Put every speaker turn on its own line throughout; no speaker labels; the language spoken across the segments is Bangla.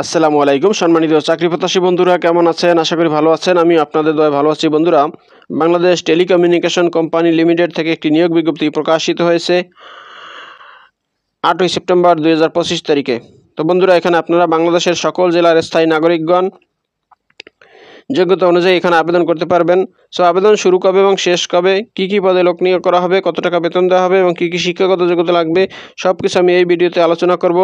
আসসালামু আলাইকুম সম্মানিত চাকরি প্রত্যাশী বন্ধুরা, কেমন আছেন? আশা করি ভালো আছেন। আমি আপনাদের দয়ায় ভালো আছি। বন্ধুরা, বাংলাদেশ টেলিকমিউনিকেশন কোম্পানি লিমিটেড থেকে একটি নিয়োগ বিজ্ঞপ্তি প্রকাশিত হয়েছে 8ই সেপ্টেম্বর 2025 তারিখে। তো বন্ধুরা, এখানে আপনারা বাংলাদেশের সকল জেলার স্থায়ী নাগরিকগণ যোগ্যতা অনুযায়ী এখানে আবেদন করতে পারবেন। সো আবেদন শুরু কবে এবং শেষ কবে, কী পদে লোক নিয়োগ করা হবে, কত টাকা বেতন দেওয়া হবে এবং কী শিক্ষাগত যোগ্যতা লাগবে, সব কিছু আমি এই ভিডিওতে আলোচনা করব।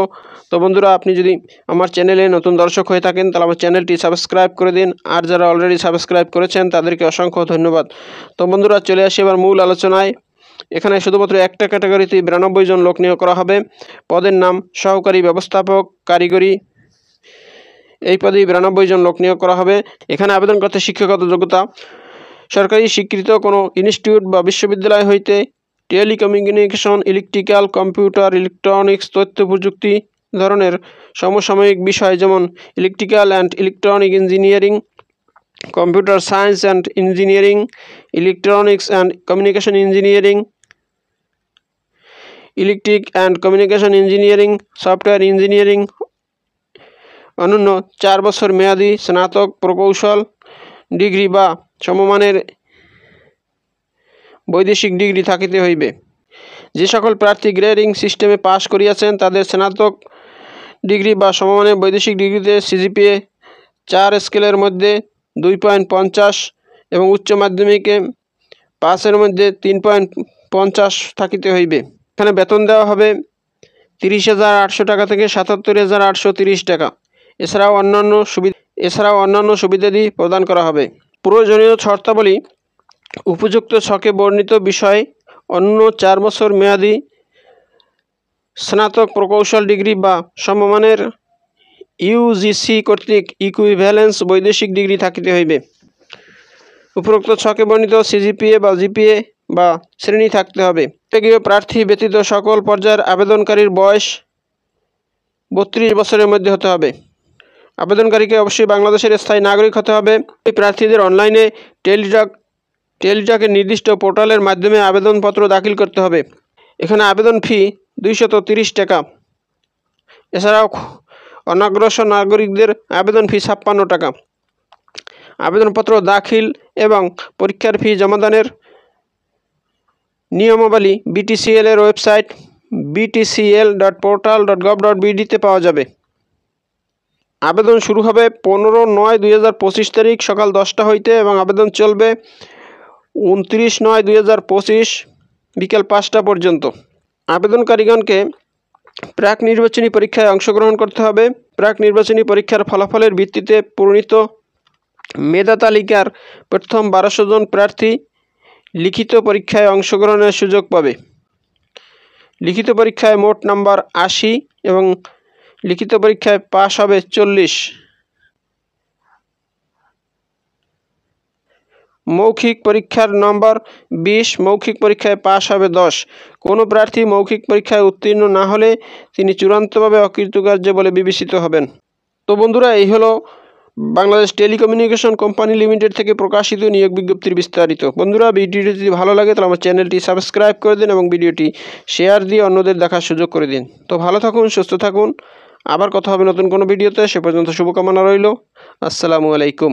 তো বন্ধুরা, আপনি যদি আমার চ্যানেলে নতুন দর্শক হয়ে থাকেন তাহলে আমার চ্যানেলটি সাবস্ক্রাইব করে দিন, আর যারা অলরেডি সাবস্ক্রাইব করেছেন তাদেরকে অসংখ্য ধন্যবাদ। তো বন্ধুরা, চলে আসি এবার মূল আলোচনায়। এখানে শুধুমাত্র একটা ক্যাটাগরিতে 92 জন লোক নিয়োগ করা হবে। পদের নাম সহকারী ব্যবস্থাপক কারিগরি। এই পদে 92 জন লোক নিয়োগ করা হবে। এখানে আবেদন করতে শিক্ষাগত যোগ্যতা সরকারি স্বীকৃত কোনো ইনস্টিটিউট বা বিশ্ববিদ্যালয় হইতে টেলিকমিউনিকেশন, ইলেকট্রিক্যাল, কম্পিউটার, ইলেকট্রনিক্স, তথ্য প্রযুক্তি ধরনের সমসাময়িক বিষয় যেমন electrical and electronic engineering, computer science and engineering, electronics and communication engineering, electric and communication engineering, software engineering, অনন্য 4 বছর মেয়াদী স্নাতক প্রকৌশল ডিগ্রি বা সমমানের বৈদেশিক ডিগ্রি থাকিতে হইবে। যে সকল প্রার্থী গ্রেডিং সিস্টেমে পাশ করিয়াছেন তাদের স্নাতক ডিগ্রি বা সমমানের বৈদেশিক ডিগ্রিতে সিজিপিএ 4 স্কেলের মধ্যে 2.50 এবং উচ্চ মাধ্যমিকে 5-এর মধ্যে 3.50 থাকিতে হইবে। এখানে বেতন দেওয়া হবে 30,800 টাকা থেকে 77,830 টাকা। এছাড়াও অন্যান্য সুবিধাদি প্রদান করা হবে। প্রয়োজনীয় শর্তাবলী: উপযুক্ত ছকে বর্ণিত বিষয় অন্য 4 বছর মেয়াদী স্নাতক প্রকৌশল ডিগ্রি বা সমমানের ইউজিসি কর্তৃক ইকুইভ্যালেন্স বৈদেশিক ডিগ্রি থাকিতে হইবে। উপরোক্ত ছকে বর্ণিত সিজিপিএ বা জিপিএ বা শ্রেণী থাকতে হবে। বিভাগীয় প্রার্থী ব্যতীত সকল পর্যায়ের আবেদনকারীর বয়স 32 বছরের মধ্যে হতে হবে। আবেদনকারীকে অবশ্যই বাংলাদেশের স্থায়ী নাগরিক হতে হবে। এই প্রার্থীদের অনলাইনে টেলিটকের নির্দিষ্ট পোর্টালের মাধ্যমে আবেদনপত্র দাখিল করতে হবে। এখানে আবেদন ফি 230 টাকা। এছাড়াও অনগ্রসর নাগরিকদের আবেদন ফি 56 টাকা। আবেদনপত্র দাখিল এবং পরীক্ষার ফি জমাদানের নিয়মাবলী BTCL এর ওয়েবসাইট btcl.portal.gov.bd-তে পাওয়া যাবে। আবেদন শুরু হবে 15/9/2025 তারিখ সকাল 10টা হইতে এবং আবেদন চলবে 29/9/2025 বিকেল 5টা পর্যন্ত। আবেদনকারীগণকে প্রাক নির্বাচনী পরীক্ষায় অংশগ্রহণ করতে হবে। প্রাক নির্বাচনী পরীক্ষার ফলাফলের ভিত্তিতে প্রণীত মেধা তালিকার প্রথম 1200 জন প্রার্থী লিখিত পরীক্ষায় অংশগ্রহণের সুযোগ পাবে। লিখিত পরীক্ষায় মোট নাম্বার 80 এবং লিখিত পরীক্ষায় পাশ হবে 40। মৌখিক পরীক্ষার নম্বর 20, মৌখিক পরীক্ষায় পাশ হবে 10। কোনো প্রার্থী মৌখিক পরীক্ষায় উত্তীর্ণ না হলে তিনি চূড়ান্তভাবে অকৃতকার্য বলে বিবেচিত হবেন। তো বন্ধুরা, এই হলো বাংলাদেশ টেলিকমিউনিকেশন কোম্পানি লিমিটেড থেকে প্রকাশিত নিয়োগ বিজ্ঞপ্তির বিস্তারিত। বন্ধুরা, ভিডিওটি যদি ভালো লাগে তাহলে আমার চ্যানেলটি সাবস্ক্রাইব করে দিন এবং ভিডিওটি শেয়ার দিয়ে অন্যদের দেখার সুযোগ করে দিন। তো ভালো থাকুন, সুস্থ থাকুন। আবার কথা হবে নতুন কোনো ভিডিওতে। সে পর্যন্ত শুভকামনা রইল। আসসালামু আলাইকুম।